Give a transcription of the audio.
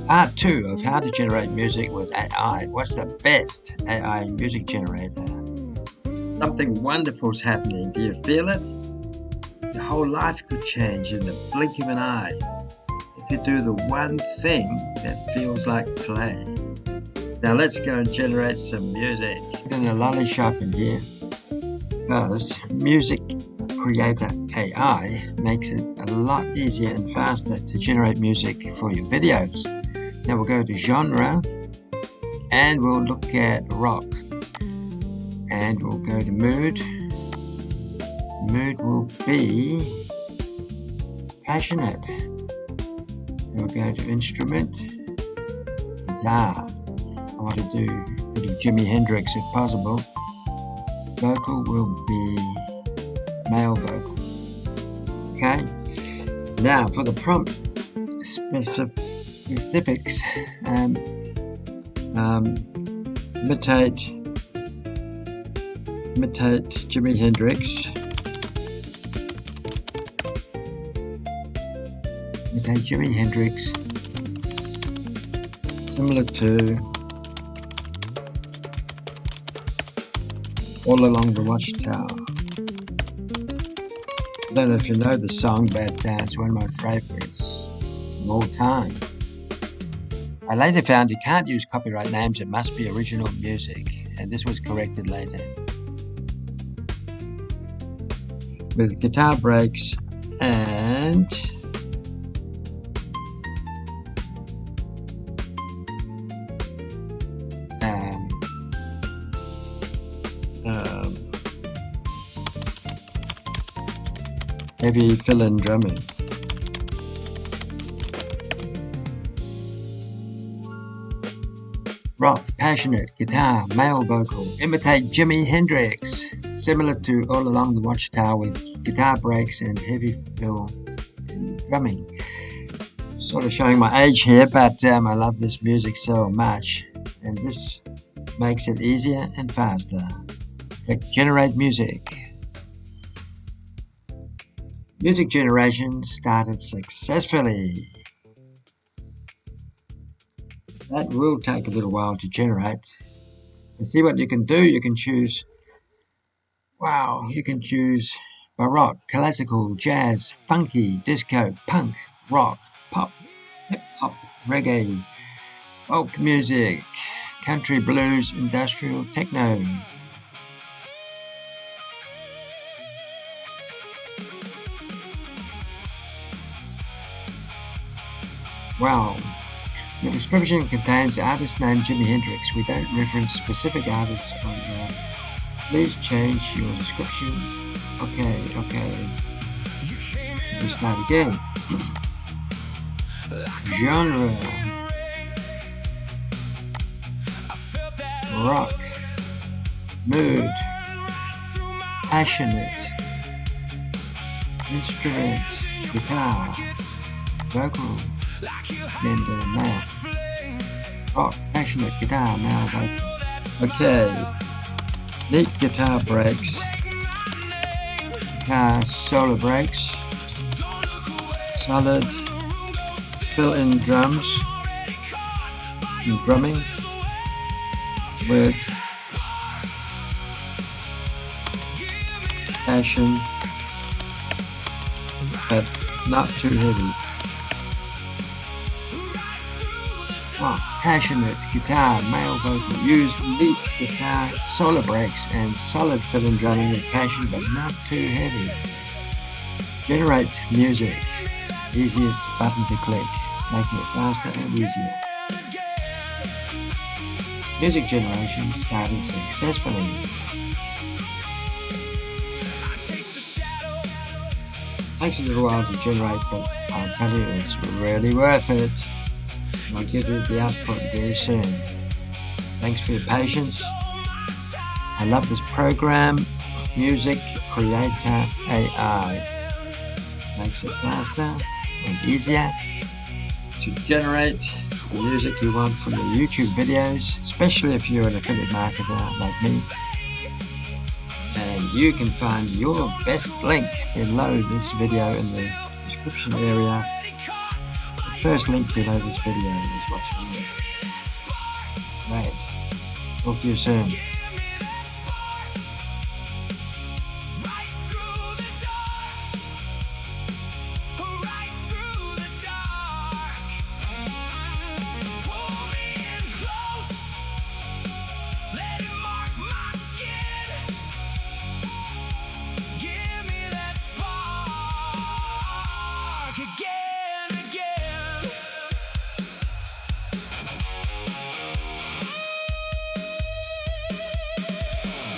Part 2 of how to generate music with AI. What's the best AI music generator? Something wonderful's happening. Do you feel it? Your whole life could change in the blink of an eye if you do the one thing that feels like play. Now let's go and generate some music. In a lolly shop in here, because MusicCreatorAI makes it a lot easier and faster to generate music for your videos. Now we'll go to genre and we'll look at rock, and we'll go to mood. Mood will be passionate. We'll go to instrument, guitar. I want to do a bit of Jimi Hendrix if possible. Vocal will be male vocal. Okay, now for the prompt specifics, imitate Jimi Hendrix. Imitate Jimi Hendrix, similar to All Along the Watchtower. I don't know if you know the song Bad Dance, one of my favorites of all time. I later found you can't use copyright names, it must be original music, and this was corrected later. With guitar breaks and heavy fill-in drumming. Rock, passionate, guitar, male vocal. Imitate Jimi Hendrix, similar to All Along the Watchtower with guitar breaks and heavy fill in drumming. Sort of showing my age here, but I love this music so much, and this makes it easier and faster. Click Generate Music. Music generation started successfully. That will take a little while to generate. And see what you can do. You can choose, you can choose baroque, classical, jazz, funky, disco, punk, rock, pop, hip hop, reggae, folk music, country, blues, industrial, techno. Wow. The description contains the artist name Jimi Hendrix. We don't reference specific artists on here. Please change your description. Okay. Let's start again. Genre. Rock. Mood. Passionate. Instrument. Guitar. Vocal. Gender, male. Rock, passionate, guitar, male vocal. Okay. Neat guitar breaks. Guitar solo breaks. Solid fill-in drums and drumming with passion, but not too heavy. Passionate guitar, male vocal. Use neat guitar, solo breaks, and solid fill-in drumming with passion, but not too heavy. Generate music. Easiest button to click, making it faster and easier. Music generation started successfully. Takes a little while to generate, but I'll tell you, it's really worth it. I'll give you the output very soon. Thanks for your patience. I love this program, MusicCreatorAI. Makes it faster and easier to generate the music you want from your YouTube videos, especially if you're an affiliate marketer like me. And you can find your best link below this video in the description area. first link below this video is what's real. Right. Talk to you soon. Again.